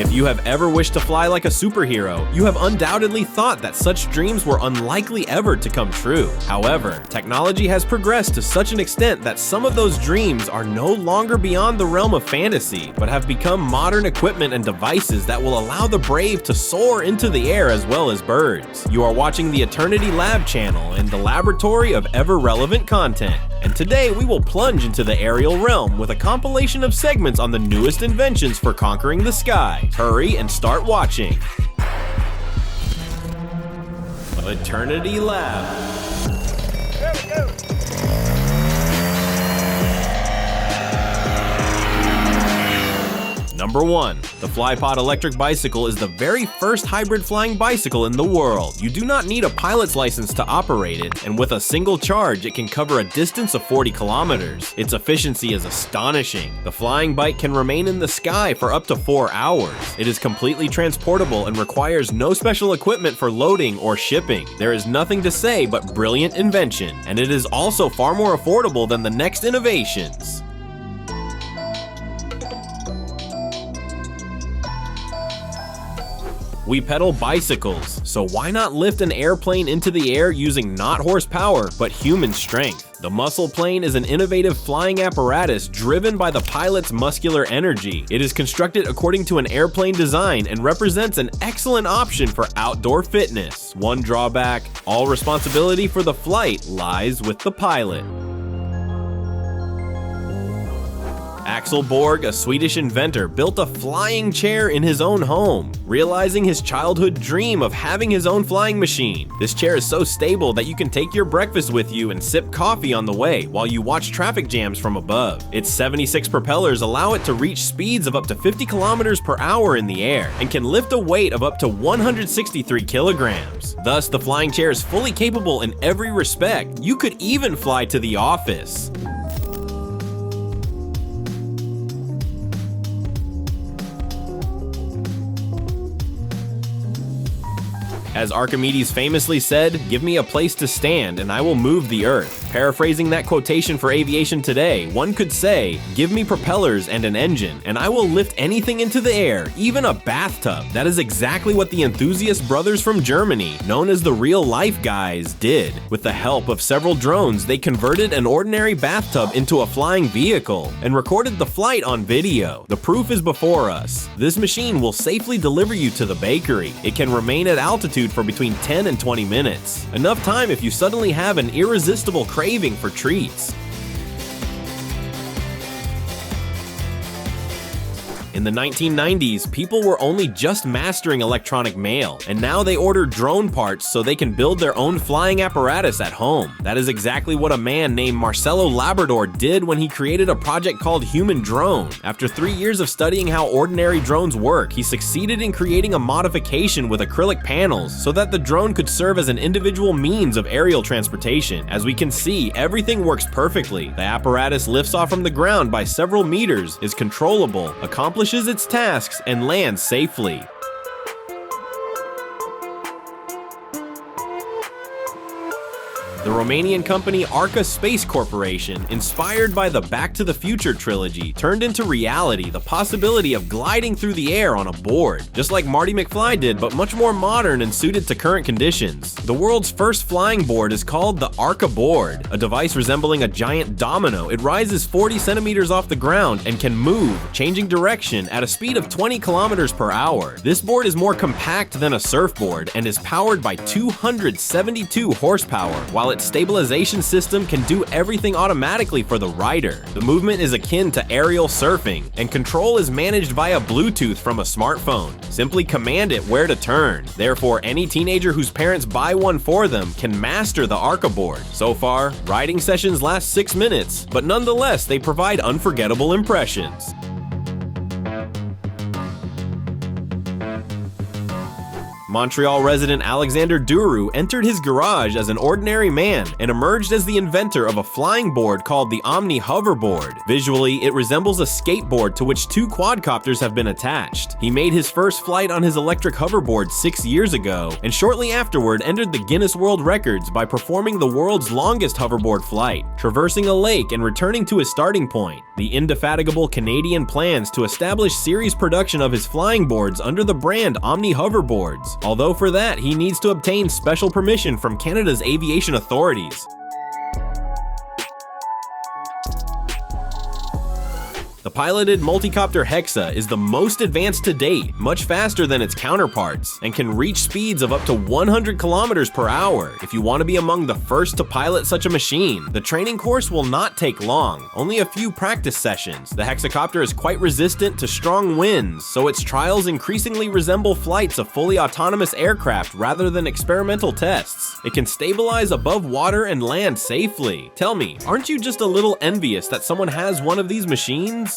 If you have ever wished to fly like a superhero, you have undoubtedly thought that such dreams were unlikely ever to come true. However, technology has progressed to such an extent that some of those dreams are no longer beyond the realm of fantasy, but have become modern equipment and devices that will allow the brave to soar into the air as well as birds. You are watching the Eternity Lab channel in the laboratory of ever-relevant content. And today we will plunge into the aerial realm with a compilation of segments on the newest inventions for conquering the sky. Hurry and start watching. Eternity Lab. There we go. Number 1. The FlyPod electric bicycle is the very first hybrid flying bicycle in the world. You do not need a pilot's license to operate it, and with a single charge, it can cover a distance of 40 kilometers. Its efficiency is astonishing. The flying bike can remain in the sky for up to 4 hours. It is completely transportable and requires no special equipment for loading or shipping. There is nothing to say but brilliant invention, and it is also far more affordable than the next innovations. We pedal bicycles, so why not lift an airplane into the air using not horsepower, but human strength? The muscle plane is an innovative flying apparatus driven by the pilot's muscular energy. It is constructed according to an airplane design and represents an excellent option for outdoor fitness. One drawback: all responsibility for the flight lies with the pilot. Axel Borg, a Swedish inventor, built a flying chair in his own home, realizing his childhood dream of having his own flying machine. This chair is so stable that you can take your breakfast with you and sip coffee on the way while you watch traffic jams from above. Its 76 propellers allow it to reach speeds of up to 50 kilometers per hour in the air and can lift a weight of up to 163 kilograms. Thus, the flying chair is fully capable in every respect. You could even fly to the office. As Archimedes famously said, "Give me a place to stand and I will move the earth." Paraphrasing that quotation for aviation today, one could say, "Give me propellers and an engine, and I will lift anything into the air, even a bathtub." That is exactly what the enthusiast brothers from Germany, known as the Real Life Guys, did. With the help of several drones, they converted an ordinary bathtub into a flying vehicle and recorded the flight on video. The proof is before us. This machine will safely deliver you to the bakery. It can remain at altitude for between 10 and 20 minutes. Enough time if you suddenly have an irresistible craving for treats. In the 1990s, people were only just mastering electronic mail, and now they order drone parts so they can build their own flying apparatus at home. That is exactly what a man named Marcelo Labrador did when he created a project called Human Drone. After 3 years of studying how ordinary drones work, he succeeded in creating a modification with acrylic panels so that the drone could serve as an individual means of aerial transportation. As we can see, everything works perfectly. The apparatus lifts off from the ground by several meters, is controllable, accomplishes its tasks, and lands safely. The Romanian company Arca Space Corporation, inspired by the Back to the Future trilogy, turned into reality the possibility of gliding through the air on a board, just like Marty McFly did, but much more modern and suited to current conditions. The world's first flying board is called the Arca board, a device resembling a giant domino. It rises 40 centimeters off the ground and can move, changing direction at a speed of 20 kilometers per hour. This board is more compact than a surfboard and is powered by 272 horsepower, while its stabilization system can do everything automatically for the rider. The movement is akin to aerial surfing, and control is managed via Bluetooth from a smartphone. Simply command it where to turn. Therefore, any teenager whose parents buy one for them can master the Arca board. So far, riding sessions last 6 minutes, but nonetheless, they provide unforgettable impressions. Montreal resident Alexander Duru entered his garage as an ordinary man and emerged as the inventor of a flying board called the Omni Hoverboard. Visually, it resembles a skateboard to which 2 quadcopters have been attached. He made his first flight on his electric hoverboard 6 years ago, and shortly afterward entered the Guinness World Records by performing the world's longest hoverboard flight, traversing a lake and returning to his starting point. The The indefatigable Canadian plans to establish series production of his flying boards under the brand Omni Hoverboards, although for that he needs to obtain special permission from Canada's aviation authorities. The piloted multicopter Hexa is the most advanced to date, much faster than its counterparts, and can reach speeds of up to 100 kilometers per hour. If you want to be among the first to pilot such a machine, the training course will not take long, only a few practice sessions. The hexacopter is quite resistant to strong winds, so its trials increasingly resemble flights of fully autonomous aircraft rather than experimental tests. It can stabilize above water and land safely. Tell me, aren't you just a little envious that someone has one of these machines?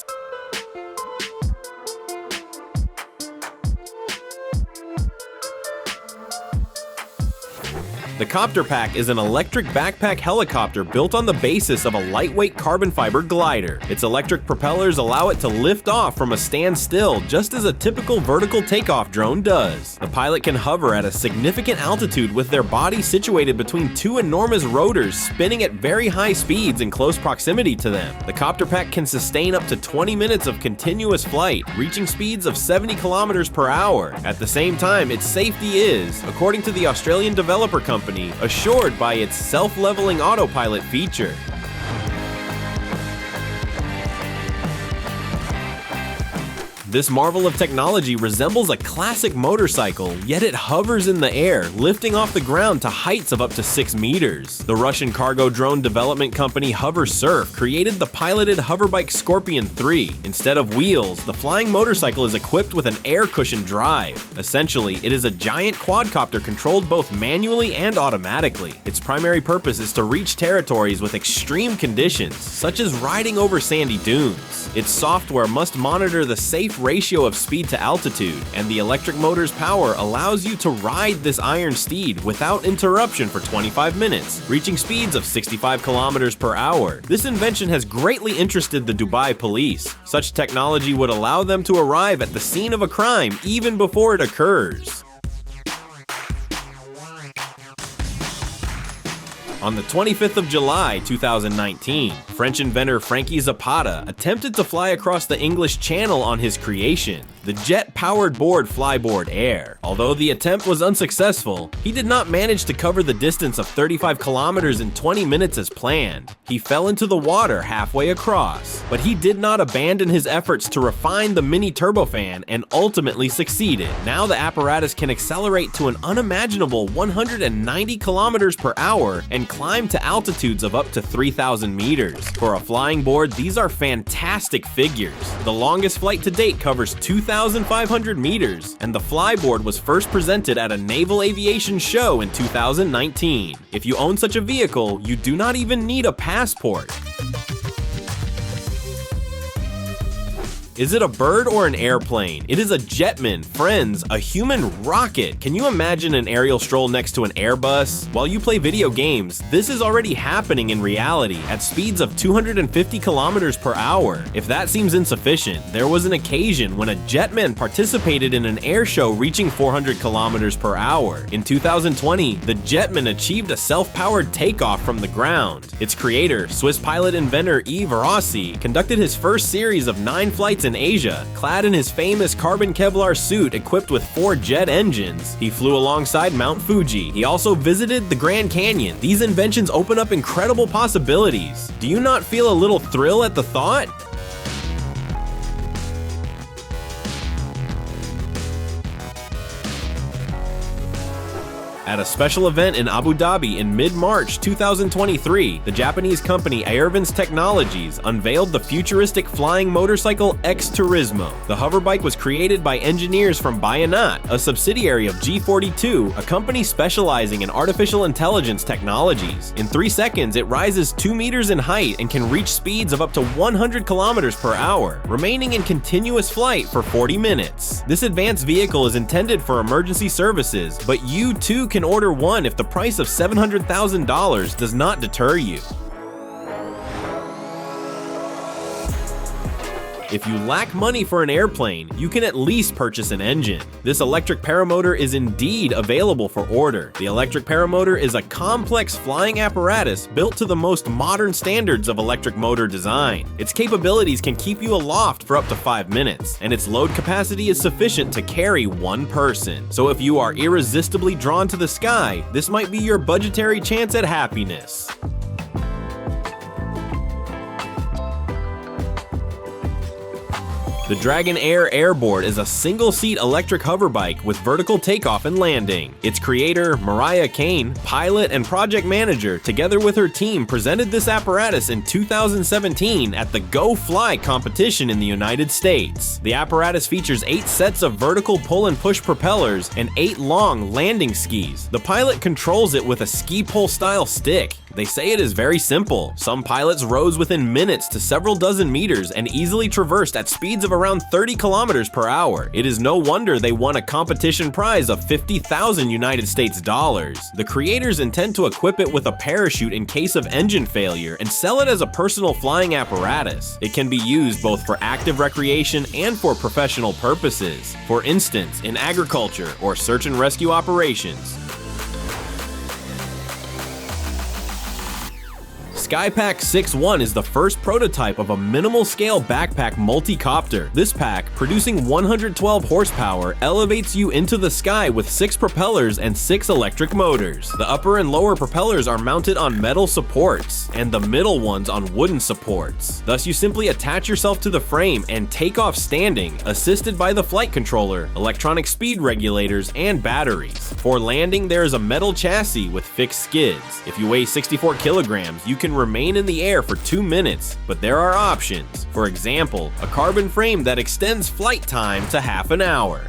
The Copter Pack is an electric backpack helicopter built on the basis of a lightweight carbon fiber glider. Its electric propellers allow it to lift off from a standstill just as a typical vertical takeoff drone does. The pilot can hover at a significant altitude with their body situated between two enormous rotors spinning at very high speeds in close proximity to them. The Copter Pack can sustain up to 20 minutes of continuous flight, reaching speeds of 70 kilometers per hour. At the same time, its safety is, according to the Australian developer company, assured by its self-leveling autopilot feature. This marvel of technology resembles a classic motorcycle, yet it hovers in the air, lifting off the ground to heights of up to 6 meters. The Russian cargo drone development company HoverSurf created the piloted hoverbike Scorpion 3. Instead of wheels, the flying motorcycle is equipped with an air cushion drive. Essentially, it is a giant quadcopter controlled both manually and automatically. Its primary purpose is to reach territories with extreme conditions, such as riding over sandy dunes. Its software must monitor the safe ratio of speed to altitude, and the electric motor's power allows you to ride this iron steed without interruption for 25 minutes, reaching speeds of 65 kilometers per hour. This invention has greatly interested the Dubai police. Such technology would allow them to arrive at the scene of a crime even before it occurs. On the 25th of July, 2019, French inventor Frankie Zapata attempted to fly across the English Channel on his creation, the jet-powered board Flyboard Air. Although the attempt was unsuccessful, he did not manage to cover the distance of 35 kilometers in 20 minutes as planned. He fell into the water halfway across, but he did not abandon his efforts to refine the mini turbofan and ultimately succeeded. Now the apparatus can accelerate to an unimaginable 190 kilometers per hour and climb to altitudes of up to 3,000 meters. For a flying board, these are fantastic figures. The longest flight to date covers 2,500 meters, and the Flyboard was first presented at a naval aviation show in 2019. If you own such a vehicle, you do not even need a passport. Is it a bird or an airplane? It is a Jetman, friends, a human rocket. Can you imagine an aerial stroll next to an Airbus? While you play video games, this is already happening in reality at speeds of 250 kilometers per hour. If that seems insufficient, there was an occasion when a Jetman participated in an air show reaching 400 kilometers per hour. In 2020, the Jetman achieved a self-powered takeoff from the ground. Its creator, Swiss pilot inventor Yves Rossi, conducted his first series of 9 flights in Asia, clad in his famous carbon Kevlar suit equipped with 4 jet engines. He flew alongside Mount Fuji. He also visited the Grand Canyon. These inventions open up incredible possibilities. Do you not feel a little thrill at the thought? At a special event in Abu Dhabi in mid-March 2023, the Japanese company Airvins Technologies unveiled the futuristic flying motorcycle X Turismo. The hoverbike was created by engineers from Bayanat, a subsidiary of G42, a company specializing in artificial intelligence technologies. In 3 seconds, it rises 2 meters in height and can reach speeds of up to 100 kilometers per hour, remaining in continuous flight for 40 minutes. This advanced vehicle is intended for emergency services, but you too can order one if the price of $700,000 does not deter you. If you lack money for an airplane, you can at least purchase an engine. This electric paramotor is indeed available for order. The electric paramotor is a complex flying apparatus built to the most modern standards of electric motor design. Its capabilities can keep you aloft for up to 5 minutes, and its load capacity is sufficient to carry one person. So if you are irresistibly drawn to the sky, this might be your budgetary chance at happiness. The Dragon Air Airboard is a single-seat electric hoverbike with vertical takeoff and landing. Its creator, Mariah Kane, pilot and project manager, together with her team, presented this apparatus in 2017 at the Go Fly competition in the United States. The apparatus features 8 sets of vertical pull and push propellers and 8 long landing skis. The pilot controls it with a ski pole style stick. They say it is very simple. Some pilots rose within minutes to several dozen meters and easily traversed at speeds of around 30 kilometers per hour. It is no wonder they won a competition prize of $50,000 United States dollars. The creators intend to equip it with a parachute in case of engine failure and sell it as a personal flying apparatus. It can be used both for active recreation and for professional purposes. For instance, in agriculture or search and rescue operations. Skypack 6-1 is the first prototype of a minimal-scale backpack multi-copter. This pack, producing 112 horsepower, elevates you into the sky with 6 propellers and 6 electric motors. The upper and lower propellers are mounted on metal supports, and the middle ones on wooden supports. Thus, you simply attach yourself to the frame and take off standing, assisted by the flight controller, electronic speed regulators, and batteries. For landing, there is a metal chassis with fixed skids. If you weigh 64 kilograms, you can remain in the air for 2 minutes, but there are options. For example, a carbon frame that extends flight time to half an hour.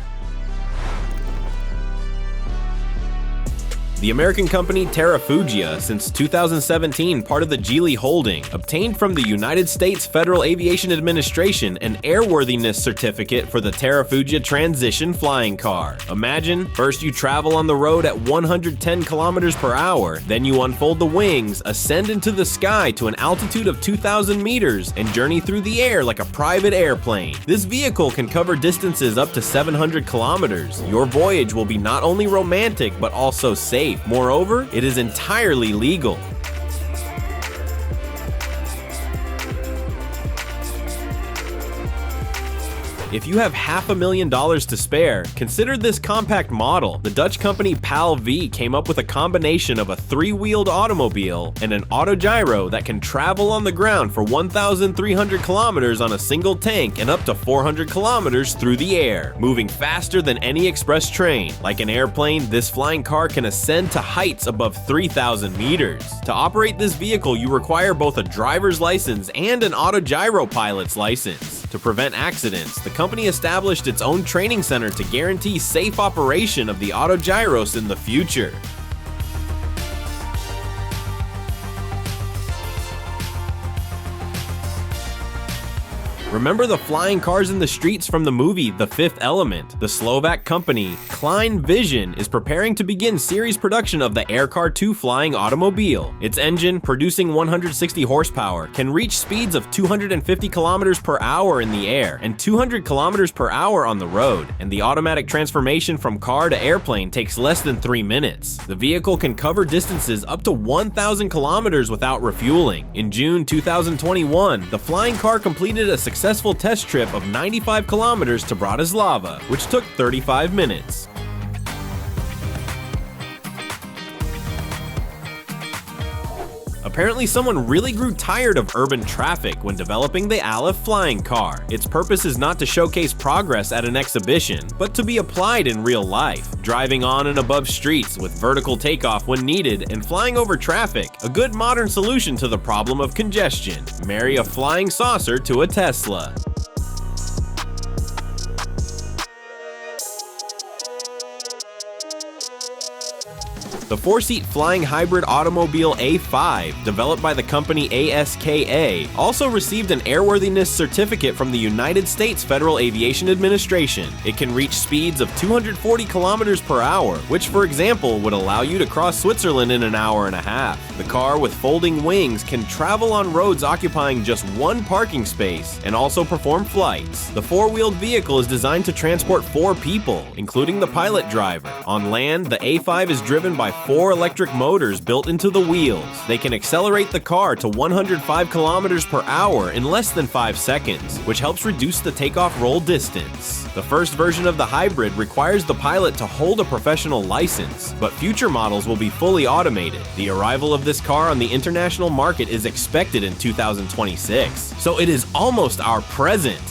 The American company Terrafugia, since 2017 part of the Geely Holding, obtained from the United States Federal Aviation Administration an airworthiness certificate for the Terrafugia Transition flying car. Imagine, first you travel on the road at 110 kilometers per hour, then you unfold the wings, ascend into the sky to an altitude of 2,000 meters, and journey through the air like a private airplane. This vehicle can cover distances up to 700 kilometers. Your voyage will be not only romantic, but also safe. Moreover, it is entirely legal. If you have $500,000 to spare, consider this compact model. The Dutch company PAL V came up with a combination of a 3-wheeled automobile and an autogyro that can travel on the ground for 1,300 kilometers on a single tank and up to 400 kilometers through the air, moving faster than any express train. Like an airplane, this flying car can ascend to heights above 3,000 meters. To operate this vehicle, you require both a driver's license and an autogyro pilot's license. To prevent accidents, the company established its own training center to guarantee safe operation of the autogyros in the future. Remember the flying cars in the streets from the movie The Fifth Element? The Slovak company Klein Vision is preparing to begin series production of the Aircar 2 flying automobile. Its engine, producing 160 horsepower, can reach speeds of 250 kilometers per hour in the air and 200 kilometers per hour on the road, and the automatic transformation from car to airplane takes less than 3 minutes. The vehicle can cover distances up to 1,000 kilometers without refueling. In June 2021, the flying car completed a successful test trip of 95 kilometers to Bratislava, which took 35 minutes. Apparently someone really grew tired of urban traffic when developing the Aleph flying car. Its purpose is not to showcase progress at an exhibition, but to be applied in real life. Driving on and above streets with vertical takeoff when needed and flying over traffic, a good modern solution to the problem of congestion. Marry a flying saucer to a Tesla. The 4-seat flying hybrid automobile A5, developed by the company ASKA, also received an airworthiness certificate from the United States Federal Aviation Administration. It can reach speeds of 240 kilometers per hour, which for example would allow you to cross Switzerland in an hour and a half. The car with folding wings can travel on roads occupying just one parking space and also perform flights. The 4-wheeled vehicle is designed to transport 4 people, including the pilot driver. On land, the A5 is driven by 4 electric motors built into the wheels. They can accelerate the car to 105 kilometers per hour in less than 5 seconds, which helps reduce the takeoff roll distance. The first version of the hybrid requires the pilot to hold a professional license, but future models will be fully automated. The arrival of this car on the international market is expected in 2026, so it is almost our present.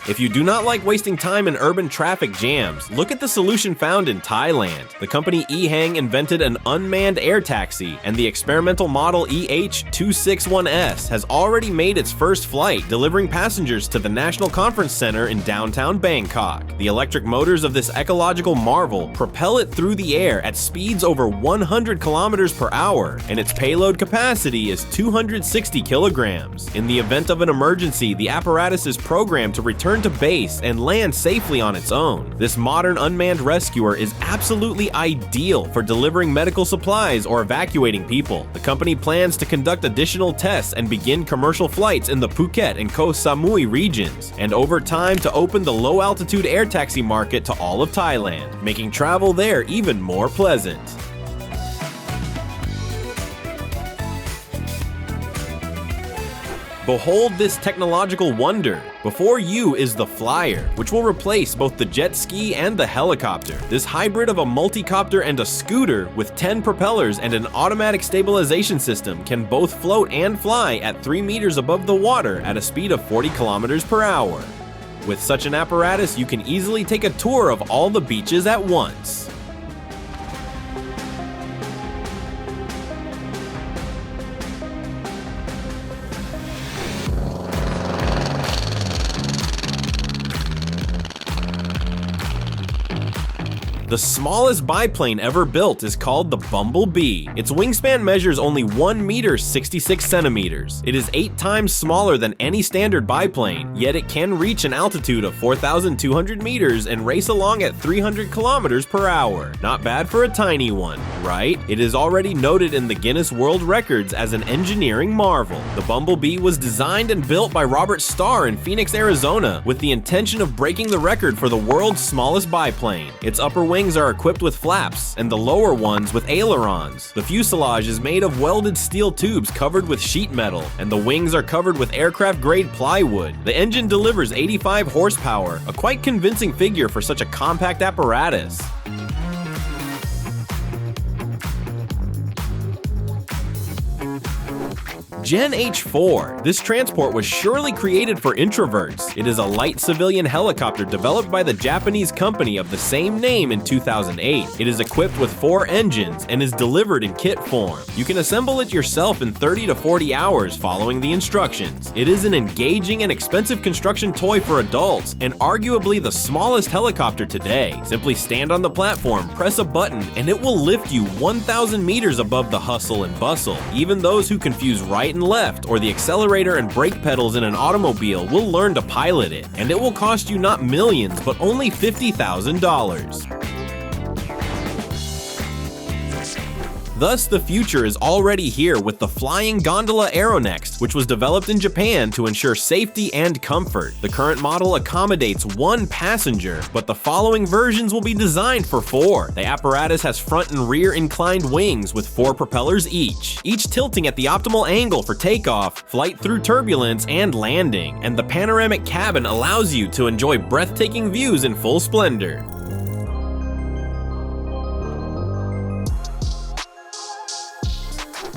If you do not like wasting time in urban traffic jams, look at the solution found in Thailand. The company Ehang invented an unmanned air taxi, and the experimental model EH261S has already made its first flight, delivering passengers to the National Conference Center in downtown Bangkok. The electric motors of this ecological marvel propel it through the air at speeds over 100 kilometers per hour, and its payload capacity is 260 kilograms. In the event of an emergency, the apparatus is programmed to return to base and land safely on its own. This modern unmanned rescuer is absolutely ideal for delivering medical supplies or evacuating people. The company plans to conduct additional tests and begin commercial flights in the Phuket and Koh Samui regions, and over time to open the low-altitude air taxi market to all of Thailand, making travel there even more pleasant. Behold this technological wonder. Before you is the Flyer, which will replace both the jet ski and the helicopter. This hybrid of a multicopter and a scooter with 10 propellers and an automatic stabilization system can both float and fly at 3 meters above the water at a speed of 40 kilometers per hour. With such an apparatus, you can easily take a tour of all the beaches at once. The smallest biplane ever built is called the Bumblebee. Its wingspan measures only 1 meter 66 centimeters. It is 8 times smaller than any standard biplane, yet it can reach an altitude of 4,200 meters and race along at 300 kilometers per hour. Not bad for a tiny one, right? It is already noted in the Guinness World Records as an engineering marvel. The Bumblebee was designed and built by Robert Starr in Phoenix, Arizona, with the intention of breaking the record for the world's smallest biplane. Its upper wings are equipped with flaps, and the lower ones with ailerons. The fuselage is made of welded steel tubes covered with sheet metal, and the wings are covered with aircraft-grade plywood. The engine delivers 85 horsepower, a quite convincing figure for such a compact apparatus. Gen H4. This transport was surely created for introverts. It is a light civilian helicopter developed by the Japanese company of the same name in 2008. It is equipped with 4 engines and is delivered in kit form. You can assemble it yourself in 30 to 40 hours following the instructions. It is an engaging and expensive construction toy for adults, and arguably the smallest helicopter today. Simply stand on the platform, press a button, and it will lift you 1,000 meters above the hustle and bustle. Even those who confuse right and left or the accelerator and brake pedals in an automobile will learn to pilot it, and it will cost you not millions but only $50,000. Thus, the future is already here with the Flying Gondola Aeronext, which was developed in Japan to ensure safety and comfort. The current model accommodates 1 passenger, but the following versions will be designed for 4. The apparatus has front and rear inclined wings with 4 propellers each tilting at the optimal angle for takeoff, flight through turbulence, and landing. And the panoramic cabin allows you to enjoy breathtaking views in full splendor.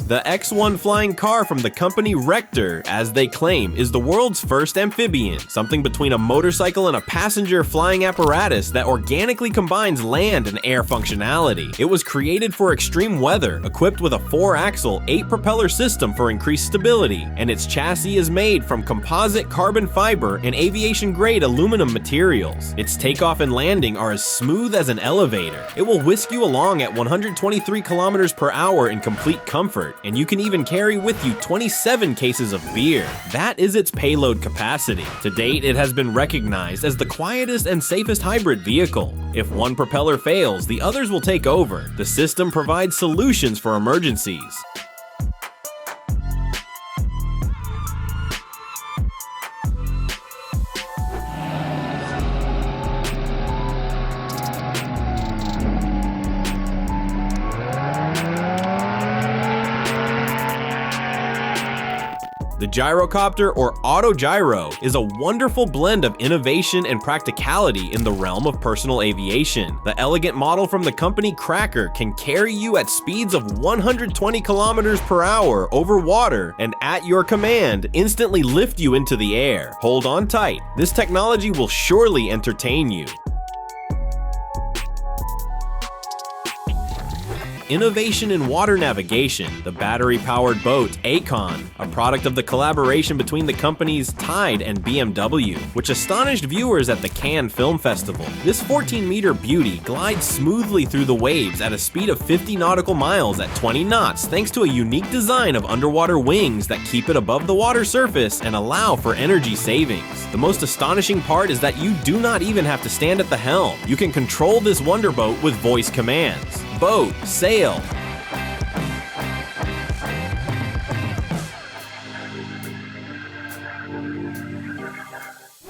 The X-1 flying car from the company Rector, as they claim, is the world's first amphibian, something between a motorcycle and a passenger flying apparatus that organically combines land and air functionality. It was created for extreme weather, equipped with a 4-axle, 8-propeller system for increased stability, and its chassis is made from composite carbon fiber and aviation-grade aluminum materials. Its takeoff and landing are as smooth as an elevator. It will whisk you along at 123 kilometers per hour in complete comfort, and you can even carry with you 27 cases of beer. That is its payload capacity. To date, it has been recognized as the quietest and safest hybrid vehicle. If one propeller fails, the others will take over. The system provides solutions for emergencies. The gyrocopter, or autogyro, is a wonderful blend of innovation and practicality in the realm of personal aviation. The elegant model from the company Cracker can carry you at speeds of 120 kilometers per hour over water and, at your command, instantly lift you into the air. Hold on tight. This technology will surely entertain you. Innovation in water navigation, the battery-powered boat Acon, a product of the collaboration between the companies Tide and BMW, which astonished viewers at the Cannes Film Festival. This 14-meter beauty glides smoothly through the waves at a speed of 50 nautical miles at 20 knots thanks to a unique design of underwater wings that keep it above the water surface and allow for energy savings. The most astonishing part is that you do not even have to stand at the helm. You can control this wonder boat with voice commands. Boat, sail.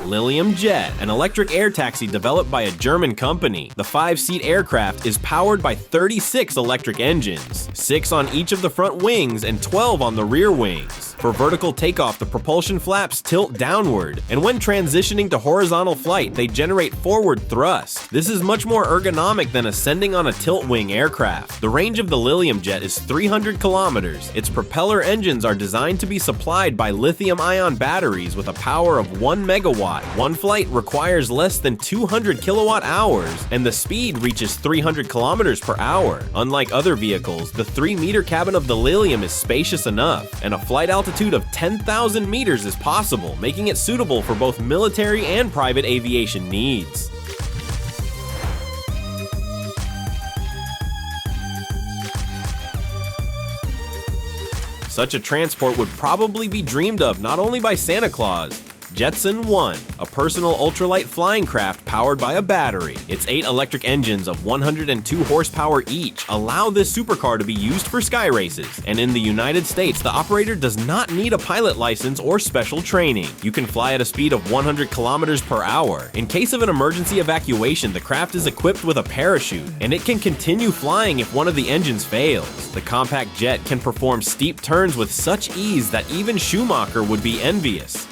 Lilium Jet, an electric air taxi developed by a German company. The 5-seat aircraft is powered by 36 electric engines, 6 on each of the front wings and 12 on the rear wings. For vertical takeoff, the propulsion flaps tilt downward, and when transitioning to horizontal flight, they generate forward thrust. This is much more ergonomic than ascending on a tilt-wing aircraft. The range of the Lilium Jet is 300 kilometers. Its propeller engines are designed to be supplied by lithium-ion batteries with a power of 1 megawatt. One flight requires less than 200 kilowatt hours, and the speed reaches 300 kilometers per hour. Unlike other vehicles, the 3-meter cabin of the Lilium is spacious enough, and a flight altitude of 10,000 meters is possible, making it suitable for both military and private aviation needs. Such a transport would probably be dreamed of not only by Santa Claus. Jetson 1, a personal ultralight flying craft powered by a battery. Its 8 electric engines of 102 horsepower each allow this supercar to be used for sky races, and in the United States, the operator does not need a pilot license or special training. You can fly at a speed of 100 kilometers per hour. In case of an emergency evacuation, the craft is equipped with a parachute, and it can continue flying if one of the engines fails. The compact jet can perform steep turns with such ease that even Schumacher would be envious.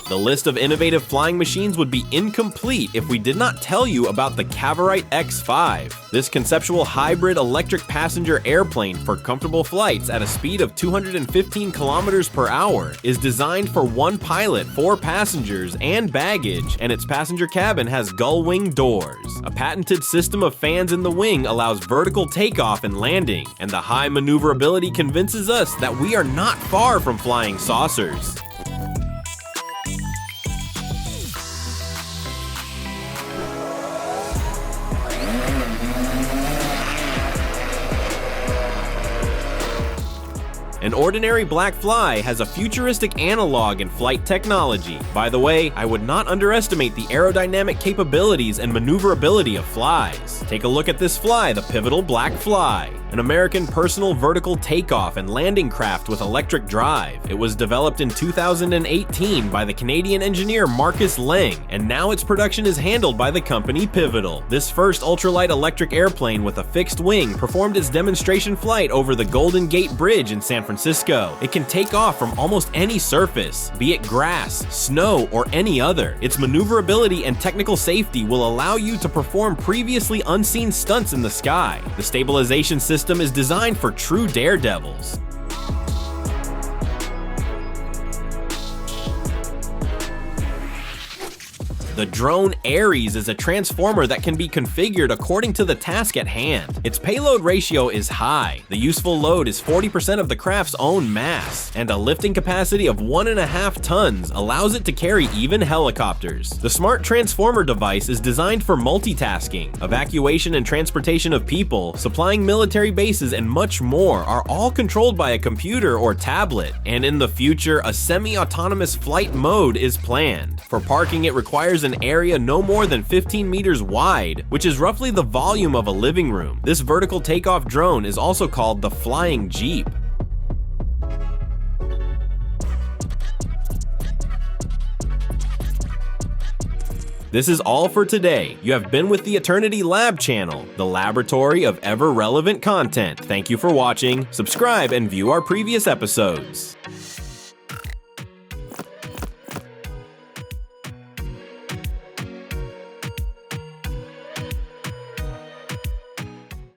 The list of innovative flying machines would be incomplete if we did not tell you about the Cavorite X5. This conceptual hybrid electric passenger airplane for comfortable flights at a speed of 215 kilometers per hour is designed for 1 pilot, 4 passengers, and baggage, and its passenger cabin has gull-wing doors. A patented system of fans in the wing allows vertical takeoff and landing, and the high maneuverability convinces us that we are not far from flying saucers. An ordinary black fly has a futuristic analog in flight technology. By the way, I would not underestimate the aerodynamic capabilities and maneuverability of flies. Take a look at this fly, the pivotal black fly. an American personal vertical takeoff and landing craft with electric drive. It was developed in 2018 by the Canadian engineer Marcus Lang, and now its production is handled by the company Pivotal. This first ultralight electric airplane with a fixed wing performed its demonstration flight over the Golden Gate Bridge in San Francisco. It can take off from almost any surface, be it grass, snow, or any other. Its maneuverability and technical safety will allow you to perform previously unseen stunts in the sky. The stabilization system is designed for true daredevils. The drone Ares is a transformer that can be configured according to the task at hand. Its payload ratio is high. The useful load is 40% of the craft's own mass, and a lifting capacity of 1.5 tons allows it to carry even helicopters. The smart transformer device is designed for multitasking. Evacuation and transportation of people, supplying military bases, and much more are all controlled by a computer or tablet. And in the future, a semi-autonomous flight mode is planned. For parking, it requires an area no more than 15 meters wide, which is roughly the volume of a living room. This vertical takeoff drone is also called the Flying Jeep. This is all for today. You have been with the Eternity Lab channel, the laboratory of ever-relevant content. Thank you for watching. Subscribe and view our previous episodes.